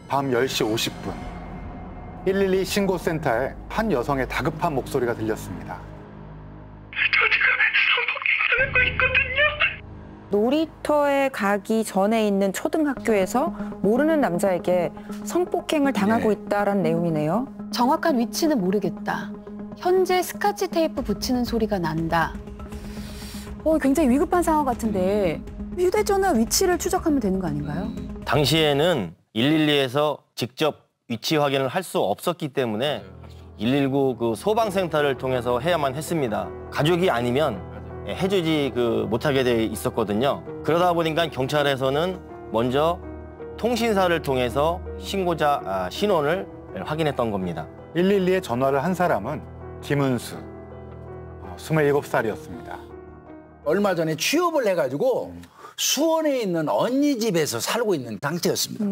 밤 10시 50분 112 신고센터에 한 여성의 다급한 목소리가 들렸습니다. 저 지금 성폭행하는 거 있거든요. 놀이터에 가기 전에 있는 초등학교에서 모르는 남자에게 성폭행을 당하고 있다는 내용이네요. 정확한 위치는 모르겠다. 현재 스카치 테이프 붙이는 소리가 난다. 굉장히 위급한 상황 같은데 휴대전화 위치를 추적하면 되는 거 아닌가요? 당시에는 112에서 직접 위치 확인을 할 수 없었기 때문에 119 그 소방센터를 통해서 해야만 했습니다. 가족이 아니면 해주지 못하게 돼 있었거든요. 그러다 보니까 경찰에서는 먼저 통신사를 통해서 신고자 신원을 확인했던 겁니다. 112에 전화를 한 사람은 김은수, 27살이었습니다. 얼마 전에 취업을 해가지고 수원에 있는 언니 집에서 살고 있는 상태였습니다.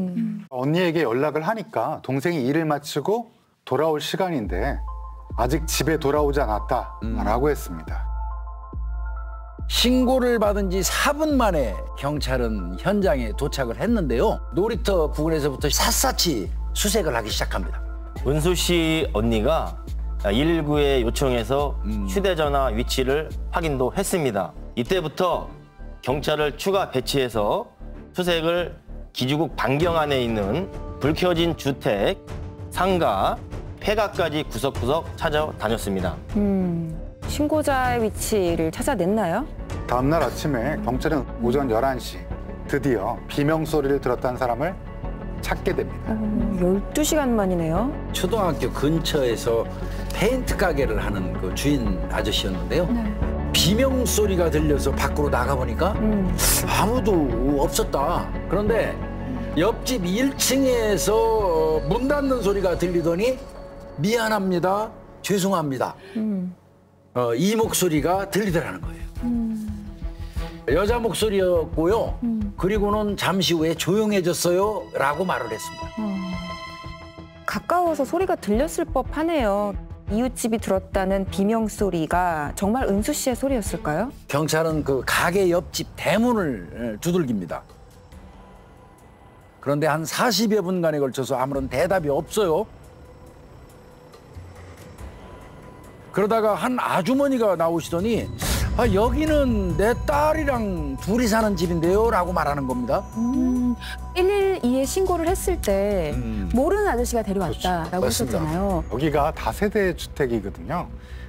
언니에게 연락을 하니까 동생이 일을 마치고 돌아올 시간인데 아직 집에 돌아오지 않았다라고 했습니다. 신고를 받은 지 4분 만에 경찰은 현장에 도착을 했는데요. 놀이터 부근에서부터 샅샅이 수색을 하기 시작합니다. 은수 씨 언니가 119에 요청해서 휴대전화 위치를 확인도 했습니다. 이때부터 경찰을 추가 배치해서 수색을 기주국 반경 안에 있는 불 켜진 주택, 상가, 폐가까지 구석구석 찾아다녔습니다. 신고자의 위치를 찾아냈나요? 다음 날 아침에 경찰은 오전 11시 드디어 비명소리를 들었다는 사람을 찾게 됩니다. 12시간 만이네요. 초등학교 근처에서 페인트 가게를 하는 그 주인 아저씨였는데요. 비명 소리가 들려서 밖으로 나가보니까 아무도 없었다. 그런데 옆집 1층에서 문 닫는 소리가 들리더니 미안합니다, 죄송합니다. 이 목소리가 들리더라는 거예요. 여자 목소리였고요. 그리고는 잠시 후에 조용해졌어요 라고 말을 했습니다. 가까워서 소리가 들렸을 법하네요. 이웃집이 들었다는 비명소리가 정말 은수 씨의 소리였을까요? 경찰은 그 가게 옆집 대문을 두들깁니다. 그런데 한 40여 분간에 걸쳐서 아무런 대답이 없어요. 그러다가 한 아주머니가 나오시더니 여기는 내 딸이랑 둘이 사는 집인데요 라고 말하는 겁니다. 112에 신고를 했을 때 모르는 아저씨가 데려왔다라고 했었잖아요. 여기가 다세대 주택이거든요.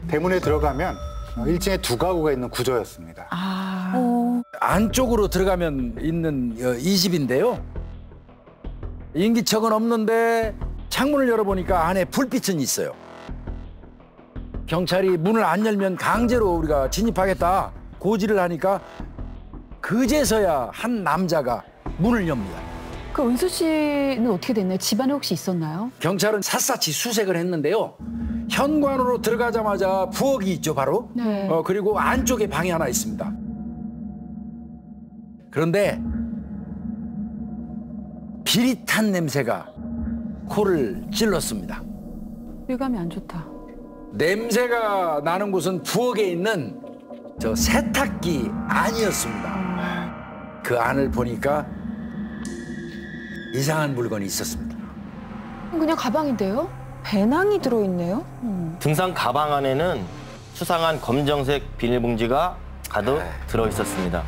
대문에 들어가면 1층에 두 가구가 있는 구조였습니다. 안쪽으로 들어가면 있는 이 집인데요. 인기척은 없는데 창문을 열어보니까 안에 불빛은 있어요. 경찰이 문을 안 열면 강제로 우리가 진입하겠다 고지를 하니까 그제서야 한 남자가 문을 엽니다. 그 은수 씨는 어떻게 됐나요? 집안에 혹시 있었나요? 경찰은 샅샅이 수색을 했는데요. 현관으로 들어가자마자 부엌이 있죠, 바로. 네. 그리고 안쪽에 방이 하나 있습니다. 그런데 비릿한 냄새가 코를 찔렀습니다. 유감이 안 좋다. 냄새가 나는 곳은 부엌에 있는 저 세탁기 안이었습니다. 그 안을 보니까 이상한 물건이 있었습니다. 그냥 가방인데요? 배낭이 들어있네요. 등산 가방 안에는 수상한 검정색 비닐봉지가 가득 들어있었습니다.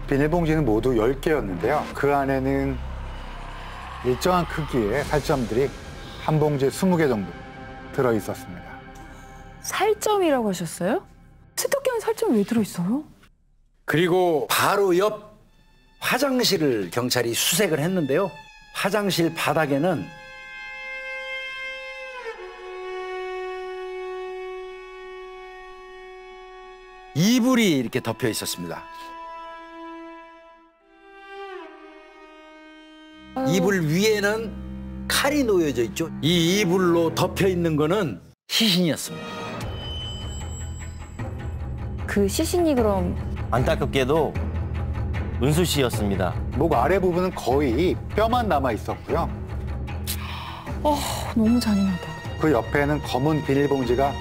비닐봉지는 모두 10개였는데요. 그 안에는 일정한 크기의 살점들이 한 봉지에 20개 정도 들어있었습니다. 살점이라고 하셨어요? 세탁기 안에 살점이 왜 들어있어요? 그리고 바로 옆 화장실을 경찰이 수색을 했는데요. 화장실 바닥에는 이불이 이렇게 덮여 있었습니다. 이불 위에는 칼이 놓여져 있죠. 이 이불로 덮여 있는 거는 시신이었습니다. 그 시신이 그럼 안타깝게도 은수 씨였습니다. 목 아래 부분은 거의 뼈만 남아 있었고요. 너무 잔인하다. 그 옆에는 검은 비닐봉지가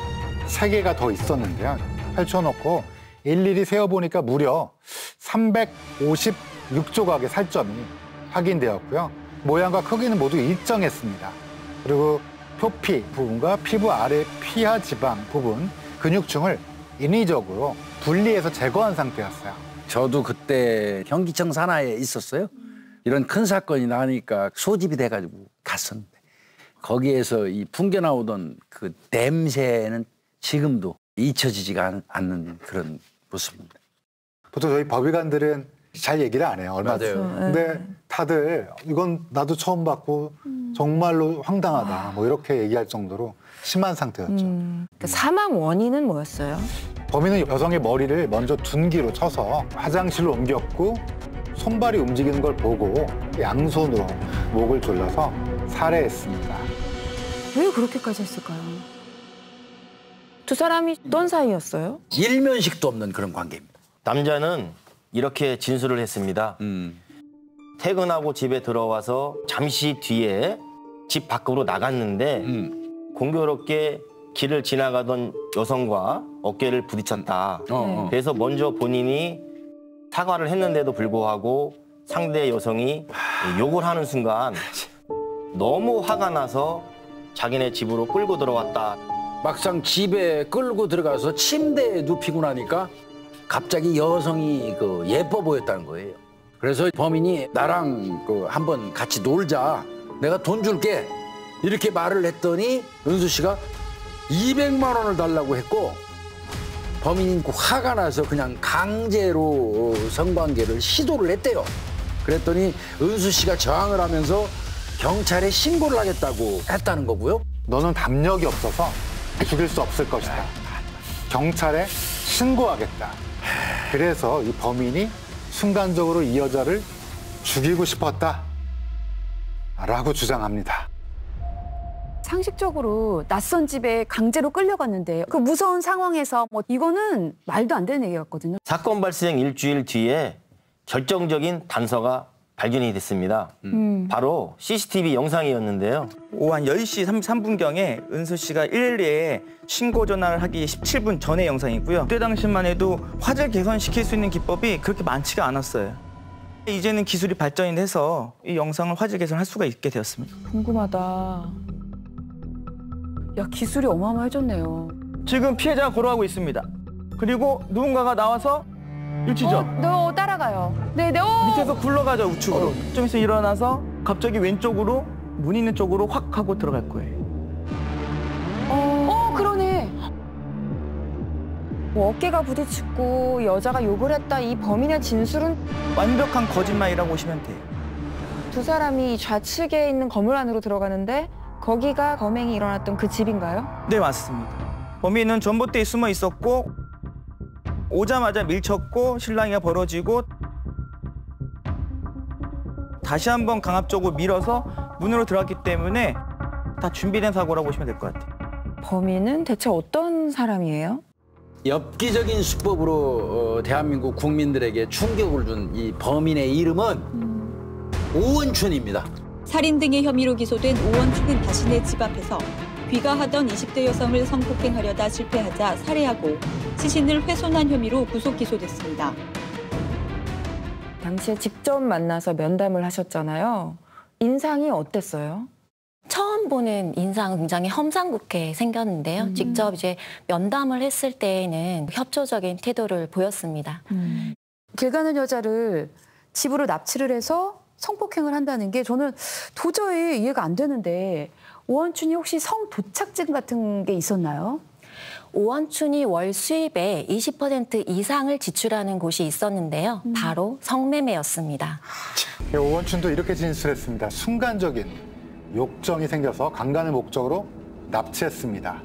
3개가 더 있었는데요. 펼쳐놓고 일일이 세어보니까 무려 356조각의 살점이 확인되었고요. 모양과 크기는 모두 일정했습니다. 그리고 표피 부분과 피부 아래 피하 지방 부분, 근육층을 인위적으로 분리해서 제거한 상태였어요. 저도 그때 현기청 산하에 있었어요. 이런 큰 사건이 나니까 소집이 돼가지고 갔었는데 거기에서 이 풍겨 나오던 그 냄새는 지금도 잊혀지지가 않는 그런 모습입니다. 보통 저희 법의관들은 잘 얘기를 안 해요. 얼마 전에. 맞아요. 근데 다들 이건 나도 처음 봤고 정말로 황당하다. 뭐 이렇게 얘기할 정도로 심한 상태였죠. 그러니까 사망 원인은 뭐였어요? 범인은 여성의 머리를 먼저 둔기로 쳐서 화장실로 옮겼고 손발이 움직이는 걸 보고 양손으로 목을 졸라서 살해했습니다. 왜 그렇게까지 했을까요? 두 사람이 어떤 사이였어요? 일면식도 없는 그런 관계입니다. 남자는 이렇게 진술을 했습니다. 퇴근하고 집에 들어와서 잠시 뒤에 집 밖으로 나갔는데 공교롭게 길을 지나가던 여성과 어깨를 부딪혔다. 그래서 먼저 본인이 사과를 했는데도 불구하고 상대 여성이 욕을 하는 순간 너무 화가 나서 자기네 집으로 끌고 들어왔다. 막상 집에 끌고 들어가서 침대에 눕히고 나니까 갑자기 여성이 그 예뻐 보였다는 거예요. 그래서 범인이 나랑 그 한번 같이 놀자. 내가 돈 줄게. 이렇게 말을 했더니 은수 씨가 200만 원을 달라고 했고 범인이 화가 나서 그냥 강제로 성관계를 시도를 했대요. 그랬더니 은수 씨가 저항을 하면서 경찰에 신고를 하겠다고 했다는 거고요. 너는 담력이 없어서 죽일 수 없을 것이다. 경찰에 신고하겠다. 그래서 이 범인이 순간적으로 이 여자를 죽이고 싶었다. 라고 주장합니다. 상식적으로 낯선 집에 강제로 끌려갔는데 그 무서운 상황에서 뭐 이거는 말도 안 되는 얘기 같거든요. 사건 발생 일주일 뒤에 결정적인 단서가 발견이 됐습니다. 바로 CCTV 영상이었는데요. 오후 한 10시 33분경에 은수 씨가 112에 신고 전화를 하기 17분 전의 영상이고요. 그때 당시만 해도 화질 개선시킬 수 있는 기법이 그렇게 많지가 않았어요. 이제는 기술이 발전이 돼서 이 영상을 화질 개선할 수가 있게 되었습니다. 궁금하다. 야, 기술이 어마어마해졌네요. 지금 피해자가 걸어가고 있습니다. 그리고 누군가가 나와서 일치죠. 너 따라가요. 네. 밑에서 굴러가죠, 우측으로. 좀 있으면 일어나서 갑자기 왼쪽으로 문 있는 쪽으로 확 하고 들어갈 거예요. 그러네. 뭐 어깨가 부딪히고 여자가 욕을 했다. 이 범인의 진술은 완벽한 거짓말이라고 보시면 돼요. 두 사람이 좌측에 있는 건물 안으로 들어가는데 거기가 범행이 일어났던 그 집인가요? 네, 맞습니다. 범인은 전봇대에 숨어 있었고 오자마자 밀쳤고 실랑이가 벌어지고 다시 한번 강압적으로 밀어서 문으로 들어갔기 때문에 다 준비된 사고라고 보시면 될 것 같아요. 범인은 대체 어떤 사람이에요? 엽기적인 수법으로 대한민국 국민들에게 충격을 준 이 범인의 이름은 오원춘입니다. 살인 등의 혐의로 기소된 오원춘은 자신의 집 앞에서 귀가하던 20대 여성을 성폭행하려다 실패하자 살해하고 시신을 훼손한 혐의로 구속 기소됐습니다. 당시에 직접 만나서 면담을 하셨잖아요. 인상이 어땠어요? 처음 보는 인상은 굉장히 험상궂게 생겼는데요. 직접 이제 면담을 했을 때에는 협조적인 태도를 보였습니다. 길 가는 여자를 집으로 납치를 해서 성폭행을 한다는 게 저는 도저히 이해가 안 되는데 오원춘이 혹시 성도착증 같은 게 있었나요? 오원춘이 월 수입의 20% 이상을 지출하는 곳이 있었는데요. 바로 성매매였습니다. 오원춘도 이렇게 진술했습니다. 순간적인 욕정이 생겨서 강간을 목적으로 납치했습니다.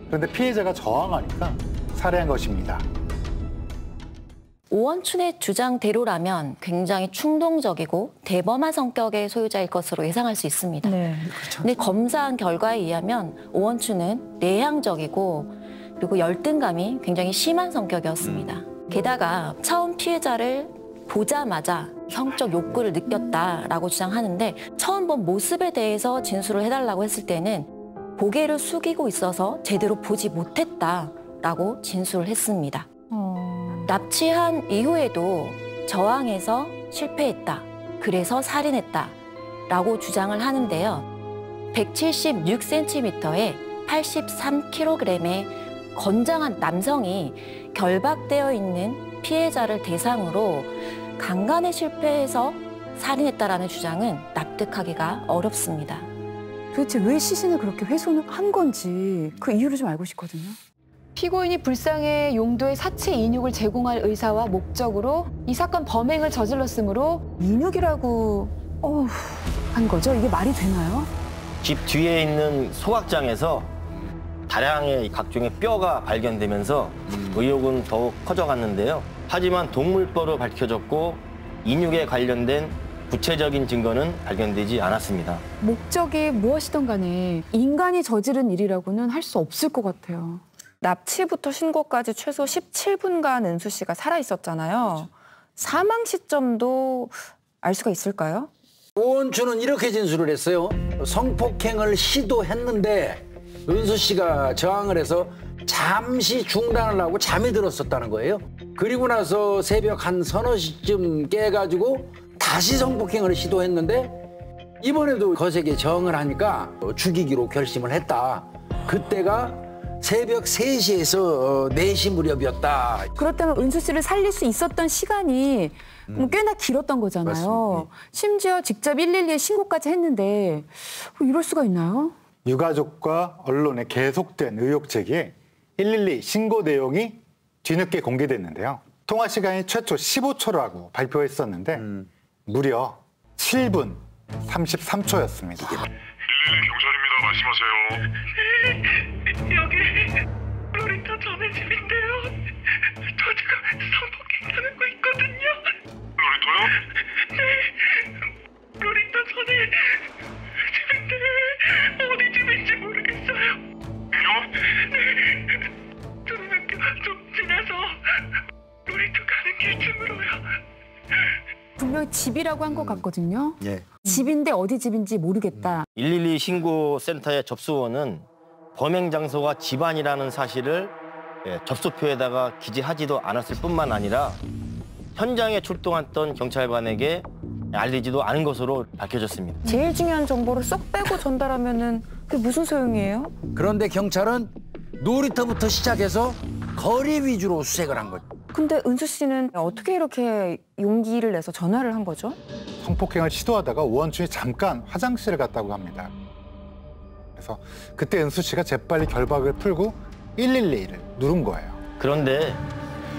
그런데 피해자가 저항하니까 살해한 것입니다. 오원춘의 주장대로라면 굉장히 충동적이고 대범한 성격의 소유자일 것으로 예상할 수 있습니다. 네. 근데 검사한 결과에 의하면 오원춘은 내향적이고 그리고 열등감이 굉장히 심한 성격이었습니다. 게다가 처음 피해자를 보자마자 성적 욕구를 느꼈다라고 주장하는데 처음 본 모습에 대해서 진술을 해달라고 했을 때는 고개를 숙이고 있어서 제대로 보지 못했다라고 진술을 했습니다. 납치한 이후에도 저항해서 실패했다. 그래서 살인했다. 라고 주장을 하는데요. 176cm에 83kg의 건장한 남성이 결박되어 있는 피해자를 대상으로 강간에 실패해서 살인했다라는 주장은 납득하기가 어렵습니다. 도대체 왜 시신을 그렇게 훼손을 한 건지 그 이유를 좀 알고 싶거든요. 피고인이 불상의 용도의 사체 인육을 제공할 의사와 목적으로 이 사건 범행을 저질렀으므로 인육이라고 한 거죠? 이게 말이 되나요? 집 뒤에 있는 소각장에서 다량의 각종의 뼈가 발견되면서 의혹은 더욱 커져갔는데요. 하지만 동물뼈로 밝혀졌고 인육에 관련된 구체적인 증거는 발견되지 않았습니다. 목적이 무엇이든 간에 인간이 저지른 일이라고는 할 수 없을 것 같아요. 납치부터 신고까지 최소 17분간 은수 씨가 살아 있었잖아요. 사망 시점도 알 수가 있을까요? 오원춘은 이렇게 진술을 했어요. 성폭행을 시도했는데 은수 씨가 저항을 해서 잠시 중단을 하고 잠이 들었었다는 거예요. 그리고 나서 새벽 한 서너 시쯤 깨가지고 다시 성폭행을 시도했는데 이번에도 거세게 저항을 하니까 죽이기로 결심을 했다. 그때가 새벽 3시에서 4시 무렵이었다. 그렇다면 은수 씨를 살릴 수 있었던 시간이 꽤나 길었던 거잖아요. 맞습니다. 심지어 직접 112에 신고까지 했는데 이럴 수가 있나요? 유가족과 언론에 계속된 의혹 제기에 112 신고 내용이 뒤늦게 공개됐는데요. 통화 시간이 최초 15초라고 발표했었는데 무려 7분 33초였습니다. 112 경찰입니다. 말씀하세요. 여기 로리타 전의 집인데요. 저 지금 성폭행 당하고 있거든요. 로리타요? 네. 로리타 전의 집인데 어디 집인지 모르겠어요. 요? 네. 초등학교 좀 지나서 로리타 가는 길쯤으로요. 분명히 집이라고 한 것 같거든요. 예. 집인데 어디 집인지 모르겠다. 112 신고센터의 접수원은 범행 장소가 집안이라는 사실을 접수표에다가 기재하지도 않았을 뿐만 아니라 현장에 출동했던 경찰관에게 알리지도 않은 것으로 밝혀졌습니다. 제일 중요한 정보를 쏙 빼고 전달하면은 그게 무슨 소용이에요? 그런데 경찰은 놀이터부터 시작해서 거리 위주로 수색을 한 거죠. 근데 은수 씨는 어떻게 이렇게 용기를 내서 전화를 한 거죠? 성폭행을 시도하다가 오원춘이 잠깐 화장실을 갔다고 합니다. 그래서 그때 은수 씨가 재빨리 결박을 풀고 112를 누른 거예요. 그런데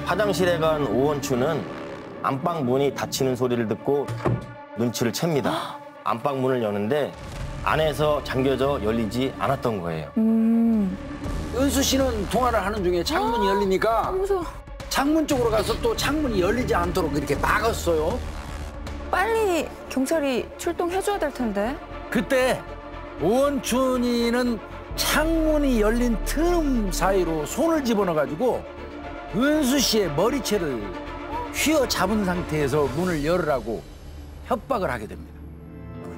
화장실에 간 오원춘은 안방 문이 닫히는 소리를 듣고 눈치를 챕니다. 안방 문을 여는데 안에서 잠겨져 열리지 않았던 거예요. 은수 씨는 통화를 하는 중에 창문이 열리니까 무서워. 창문 쪽으로 가서 또 창문이 열리지 않도록 이렇게 막았어요. 빨리 경찰이 출동해줘야 될 텐데. 그때 오원춘이는 창문이 열린 틈 사이로 손을 집어넣어가지고 은수 씨의 머리채를 휘어잡은 상태에서 문을 열으라고 협박을 하게 됩니다.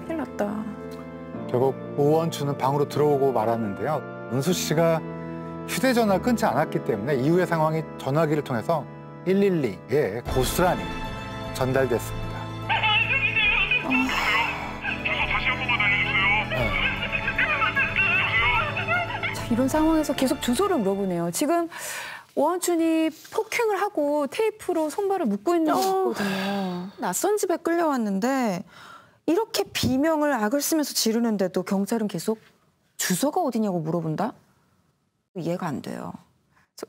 큰일 났다. 결국 오원춘은 방으로 들어오고 말았는데요. 은수 씨가 휴대전화를 끊지 않았기 때문에 이후의 상황이 전화기를 통해서 112에 고스란히 전달됐습니다. 다시 한 번만 알려주세요. 자, 이런 상황에서 계속 주소를 물어보네요. 지금 오원춘이 폭행을 하고 테이프로 손발을 묶고 있는 거거든요. 낯선 집에 끌려왔는데 이렇게 비명을 악을 쓰면서 지르는데도 경찰은 계속 주소가 어디냐고 물어본다? 이해가 안 돼요.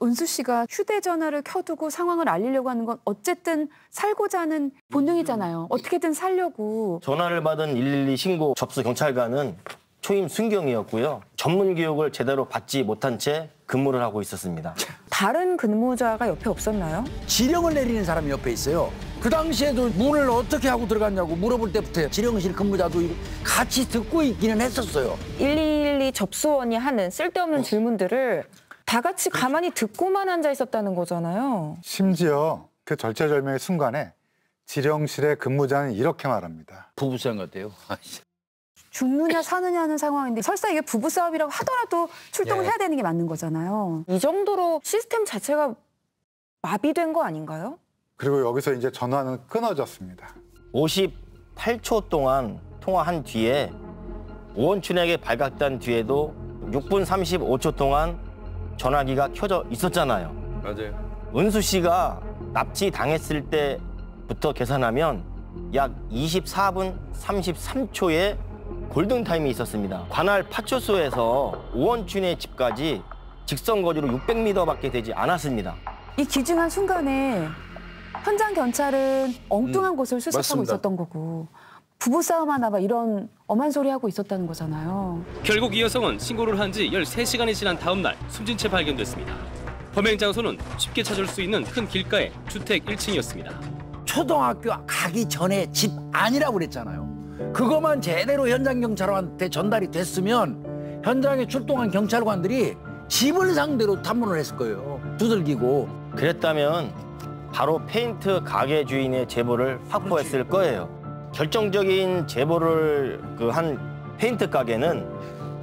은수 씨가 휴대전화를 켜두고 상황을 알리려고 하는 건 어쨌든 살고자 하는 본능이잖아요. 어떻게든 살려고. 전화를 받은 112 신고 접수 경찰관은 초임 순경이었고요. 전문 교육을 제대로 받지 못한 채 근무를 하고 있었습니다. 다른 근무자가 옆에 없었나요? 지령을 내리는 사람이 옆에 있어요. 그 당시에도 문을 어떻게 하고 들어갔냐고 물어볼 때부터 지령실 근무자도 같이 듣고 있기는 했었어요. 112 접수원이 하는 쓸데없는 질문들을 다 같이 가만히 듣고만 앉아 있었다는 거잖아요. 심지어 그 절체절명의 순간에 지령실의 근무자는 이렇게 말합니다. 부부싸움 같아요. 죽느냐 사느냐 하는 상황인데 설사 이게 부부싸움이라고 하더라도 출동을 해야 되는 게 맞는 거잖아요. 이 정도로 시스템 자체가 마비된 거 아닌가요? 그리고 여기서 이제 전화는 끊어졌습니다. 58초 동안 통화한 뒤에 오원춘에게 발각된 뒤에도 6분 35초 동안 전화기가 켜져 있었잖아요. 맞아요. 은수 씨가 납치 당했을 때부터 계산하면 약 24분 33초의 골든타임이 있었습니다. 관할 파출소에서 오원춘의 집까지 직선 거리로 600m밖에 되지 않았습니다. 이 기중한 순간에 현장 경찰은 엉뚱한 곳을 수색하고 맞습니다. 있었던 거고 부부싸움 하나 봐 이런 엄한 소리 하고 있었다는 거잖아요. 결국 이 여성은 신고를 한 지 13시간이 지난 다음 날 숨진 채 발견됐습니다. 범행 장소는 쉽게 찾을 수 있는 큰 길가의 주택 1층이었습니다. 초등학교 가기 전에 집 아니라고 그랬잖아요. 그것만 제대로 현장 경찰관한테 전달이 됐으면 현장에 출동한 경찰관들이 집을 상대로 탐문을 했을 거예요. 두들기고. 그랬다면 바로 페인트 가게 주인의 제보를 확보했을 거예요. 결정적인 제보를 한 페인트 가게는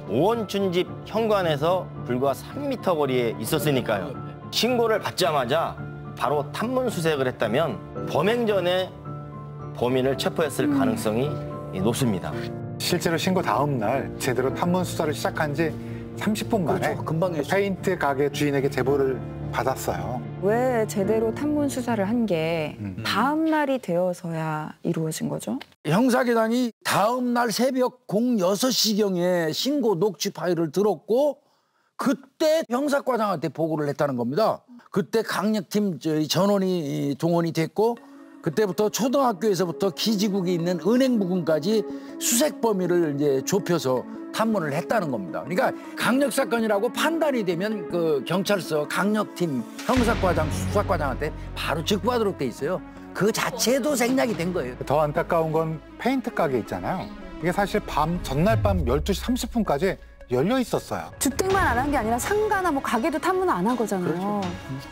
오원춘 집 현관에서 불과 3m 거리에 있었으니까요. 신고를 받자마자 바로 탐문 수색을 했다면 범행 전에 범인을 체포했을 가능성이 높습니다. 실제로 신고 다음 날 제대로 탐문 수사를 시작한 지 30분 만에 그렇죠. 금방 했죠. 페인트 가게 주인에게 제보를 받았어요. 왜 제대로 탐문 수사를 한 게 다음 날이 되어서야 이루어진 거죠? 형사계단이 다음 날 새벽 06시경에 신고 녹취 파일을 들었고 그때 형사과장한테 보고를 했다는 겁니다. 그때 강력팀 전원이 동원이 됐고 그때부터 초등학교에서부터 기지국이 있는 은행 부근까지 수색 범위를 이제 좁혀서 탐문을 했다는 겁니다. 그러니까 강력 사건이라고 판단이 되면 그 경찰서 강력팀 형사과장 수사과장한테 바로 직구하도록 돼 있어요. 그 자체도 생략이 된 거예요. 더 안타까운 건 페인트 가게 있잖아요. 이게 사실 전날 밤 12시 30분까지 열려 있었어요. 주택만 안 한 게 아니라 상가나 뭐 가게도 탐문 안 한 거잖아요.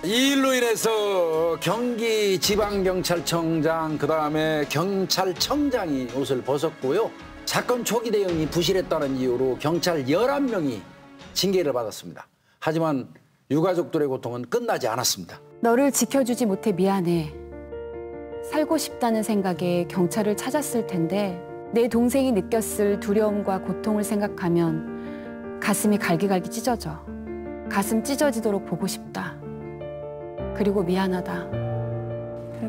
이 일로 인해서 경기지방경찰청장 그다음에 경찰청장이 옷을 벗었고요. 사건 초기 대응이 부실했다는 이유로 경찰 11명이 징계를 받았습니다. 하지만 유가족들의 고통은 끝나지 않았습니다. 너를 지켜주지 못해 미안해. 살고 싶다는 생각에 경찰을 찾았을 텐데 내 동생이 느꼈을 두려움과 고통을 생각하면 가슴이 갈기갈기 찢어져. 가슴 찢어지도록 보고 싶다. 그리고 미안하다.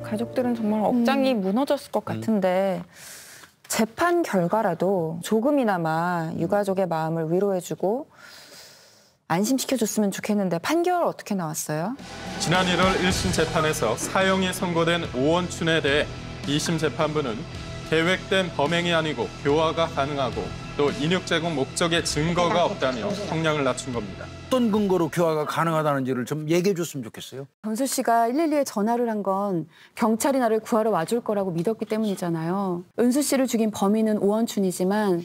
가족들은 정말 억장이 무너졌을 것 같은데 재판 결과라도 조금이나마 유가족의 마음을 위로해주고 안심시켜줬으면 좋겠는데 판결 어떻게 나왔어요? 지난 1월 1심 재판에서 사형이 선고된 오원춘에 대해 2심 재판부는 계획된 범행이 아니고 교화가 가능하고 또 인육 제공 목적의 증거가 없다며 형량을 낮춘 겁니다. 어떤 근거로 교화가 가능하다는지를 좀 얘기해 줬으면 좋겠어요. 변수 씨가 112에 전화를 한 건 경찰이 나를 구하러 와줄 거라고 믿었기 때문이잖아요. 은수 씨를 죽인 범인은 오원춘이지만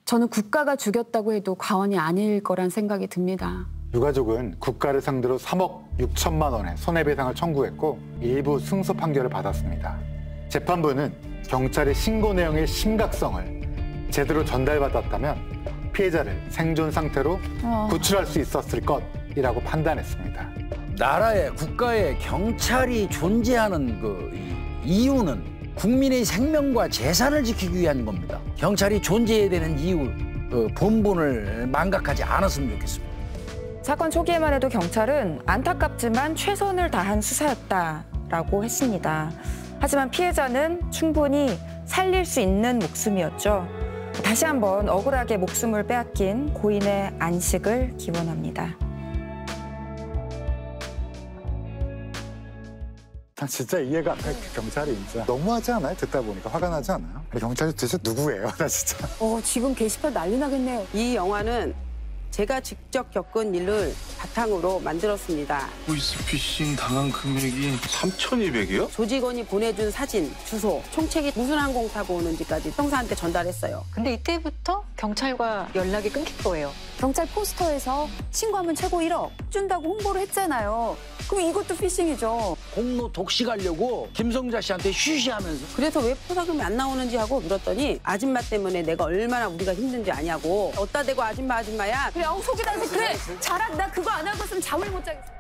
저는 국가가 죽였다고 해도 과언이 아닐 거란 생각이 듭니다. 유가족은 국가를 상대로 3억 6천만 원의 손해배상을 청구했고 일부 승소 판결을 받았습니다. 재판부는 경찰의 신고 내용의 심각성을 제대로 전달받았다면 피해자를 생존 상태로 구출할 수 있었을 것이라고 판단했습니다. 나라에 국가에 경찰이 존재하는 그 이유는 국민의 생명과 재산을 지키기 위한 겁니다. 경찰이 존재해야 되는 이유, 본분을 망각하지 않았으면 좋겠습니다. 사건 초기에만 해도 경찰은 안타깝지만 최선을 다한 수사였다라고 했습니다. 하지만 피해자는 충분히 살릴 수 있는 목숨이었죠. 다시 한번 억울하게 목숨을 빼앗긴 고인의 안식을 기원합니다. 난 진짜 이해가 안 돼. 경찰이 진짜 너무하지 않아요? 듣다 보니까 화가 나지 않아요? 경찰이 도대체 누구예요? 나 진짜. 지금 게시판 난리 나겠네요. 이 영화는 제가 직접 겪은 일을 바탕으로 만들었습니다. 보이스피싱 당한 금액이 3,200이요? 조직원이 보내준 사진, 주소, 총책이 무슨 항공 타고 오는지까지 형사한테 전달했어요. 근데 이때부터 경찰과 연락이 끊긴 거예요. 경찰 포스터에서 신고하면 최고 1억 준다고 홍보를 했잖아요. 그럼 이것도 피싱이죠. 공로 독식하려고 김성자 씨한테 쉬쉬하면서. 그래서 왜 포상금이 안 나오는지 하고 물었더니 아줌마 때문에 내가 얼마나 우리가 힘든지 아냐고. 어따 대고 아줌마야. 그래, 속이 다 그래. 잘한다. 그거 안 하고 있으면 잠을 못 자겠어.